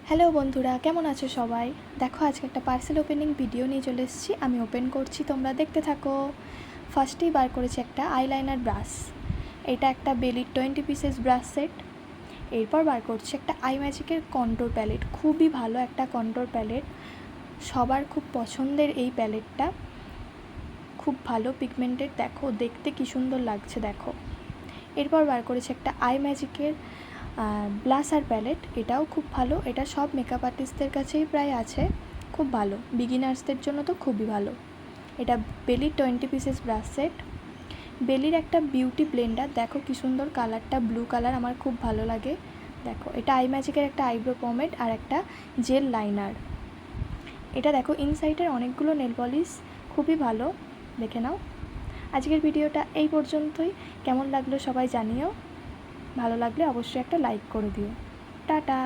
Hello বন্ধুরা, কেমন আছো সবাই? দেখো আজকে একটা পার্সেল ওপেনিং ভিডিও নিয়ে চলে এসেছি। আমি ওপেন করছি, তোমরা দেখতে থাকো। ফার্স্টেই বার করেছি একটা আইলাইনার ব্রাশ। এটা একটা বেলির 20 পিসেস ব্রাশ সেট। এরপর বার করছি একটা আই ম্যাজিকের কন্ট্রোর প্যালেট। খুবই ভালো একটা কন্ট্রোর প্যালেট, সবার খুব পছন্দের এই প্যালেটটা। খুব ভালো পিগমেন্টেড, দেখো দেখতে কী সুন্দর লাগছে দেখো। এরপর বার করেছি একটা আই ম্যাজিকের ব্লাসার প্যালেট। এটাও খুব ভালো, এটা সব মেকআপ আর্টিস্টদের কাছেই প্রায় আছে। খুব ভালো, বিগিনার্সদের জন্য তো খুবই ভালো। এটা বেলির 20 পিসেস ব্রাশ সেট। বেলির একটা বিউটি ব্লেন্ডার, দেখো কী সুন্দর কালারটা, ব্লু কালার, আমার খুব ভালো লাগে। দেখো এটা আই ম্যাজিকের একটা আইব্রো পমেড আর একটা জেল লাইনার। এটা দেখো ইনসাইডের অনেকগুলো নেল পলিশ, খুবই ভালো, দেখে নাও। আজকের ভিডিওটা এই পর্যন্তই। কেমন লাগলো সবাই জানিও। ভালো লাগলে অবশ্যই একটা লাইক করে দিও। টাটা।